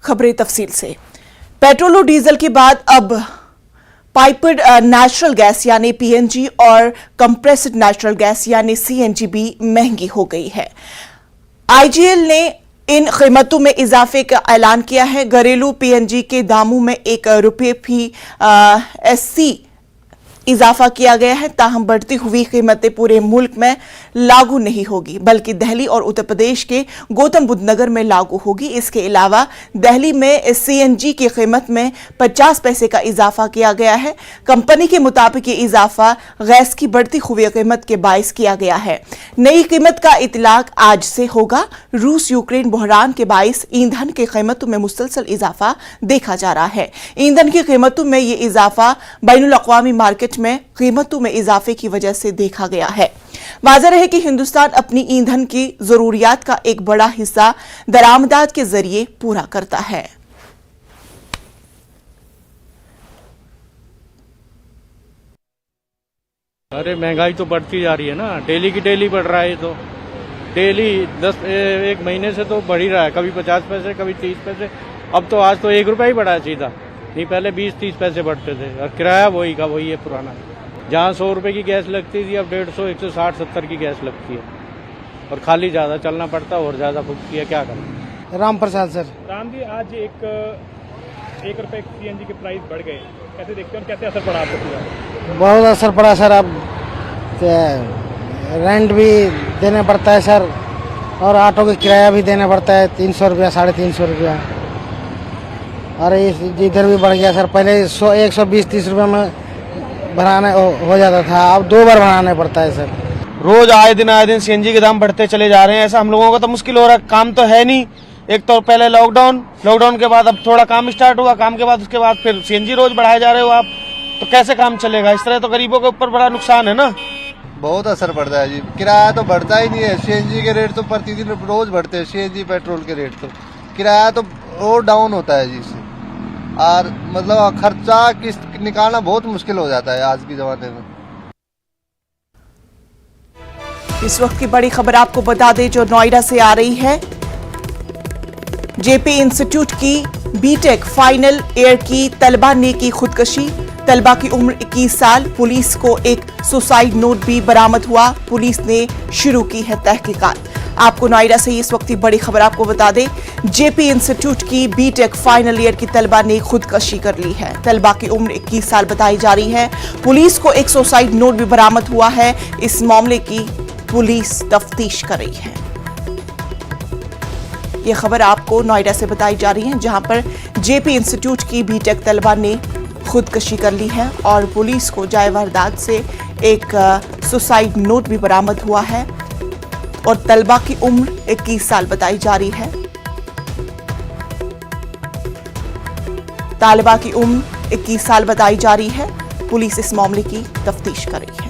खबरें तफसील से। पेट्रोल और डीजल के बाद अब पाइप्ड नेचुरल गैस यानी पीएनजी और कंप्रेस्ड नेचुरल गैस यानी सीएनजी भी महंगी हो गई है। आईजीएल ने इन कीमतों में इजाफे का ऐलान किया है। घरेलू पीएनजी के दामों में ₹1 फी एससी इजाफा किया गया है। ताहम बढ़ती हुई कीमतें पूरे मुल्क में लागू नहीं होगी, बल्कि दिल्ली और उत्तर प्रदेश के गौतम बुद्ध नगर में लागू होगी। इसके अलावा दिल्ली में सीएनजी की कीमत में 50 पैसे का इजाफा किया गया है। कंपनी के मुताबिक ये इजाफा गैस की बढ़ती हुई कीमत के बायस किया गया है। नई कीमत का इतलाक आज से होगा। रूस यूक्रेन बहरान के बायस ईंधन की कीमतों में मुसलसल इजाफा देखा जा रहा है। ईंधन की कीमतों में ये इजाफा बैनुल अक़वामी मार्केट में कीमतों में इजाफे की वजह से देखा गया है। वाज़ेह है कि हिंदुस्तान अपनी ईंधन की जरूरियात का एक बड़ा हिस्सा दरामदात के जरिए पूरा करता है। अरे महंगाई तो बढ़ती जा रही है ना, डेली की डेली बढ़ रहा है। तो डेली 1 महीने से तो बढ़ ही रहा है, कभी 50 पैसे कभी 30 पैसे। अब तो आज तो ₹1 ही बढ़ा है सीधा, नहीं पहले 20-30 पैसे बढ़ते थे। और किराया वही का वही है पुराना। जहाँ ₹100 की गैस लगती थी अब 150, 160-170 की गैस लगती है। और खाली ज़्यादा चलना पड़ता है और ज़्यादा फुकती है, क्या करें। राम प्रसाद सर। राम जी, आज एक रुपए सीएनजी के प्राइस बढ़ गए, कैसे देखते हैं और कैसे असर पड़ा आपको पूरा? बहुत असर पड़ा सर। अब रेंट भी देना पड़ता है सर, और ऑटो का किराया भी देना पड़ता है 300 रुपया, 350 रुपया। और इधर भी बढ़ गया सर। पहले 120-130 रुपये में भराना हो जाता था, अब 2 बार भराना पड़ता है सर। रोज आए दिन सीएनजी के दाम बढ़ते चले जा रहे हैं। ऐसा हम लोगों का तो मुश्किल हो रहा है, काम तो है नहीं। एक तो पहले लॉकडाउन के बाद अब थोड़ा काम स्टार्ट हुआ, काम के बाद उसके बाद फिर सीएनजी रोज बढ़ाए जा रहे हो आप, तो कैसे काम चलेगा? इस तरह तो गरीबों के ऊपर बड़ा नुकसान है ना। बहुत असर पड़ता है जी। किराया तो बढ़ता ही नहीं है। सीएनजी के रेट तो प्रतिदिन रोज बढ़ते हैं। सीएनजी पेट्रोल के रेट तो किराया तो और डाउन होता है जी इससे। और मतलब खर्चा निकालना बहुत मुश्किल हो जाता है आज के जमाने में। इस वक्त की बड़ी खबर आपको बता दें जो नोएडा से आ रही है। जेपी इंस्टीट्यूट की बीटेक फाइनल ईयर की तलबा ने की खुदकशी। तलबा की उम्र 21 साल। पुलिस को एक सुसाइड नोट भी बरामद हुआ। पुलिस ने शुरू की है तहकीकात। आपको नोएडा से इस वक्त की बड़ी खबर आपको बता दें, जेपी इंस्टीट्यूट की बीटेक फाइनल ईयर की तलबा ने खुदकशी कर ली है। तलबा की उम्र 21 साल बताई जा रही है। पुलिस को एक सुसाइड नोट भी बरामद हुआ है। इस मामले की पुलिस तफ्तीश कर रही है। यह खबर आपको नोएडा से बताई जा रही है, जहां पर जेपी इंस्टीट्यूट की बीटेक तलबा ने खुदकशी कर ली है और पुलिस को जाए वारदात से एक सुसाइड नोट भी बरामद हुआ है। और तलबा की उम्र 21 साल बताई जा रही है। तालिबा की उम्र 21 साल बताई जा रही है। पुलिस इस मामले की तफ्तीश कर रही है।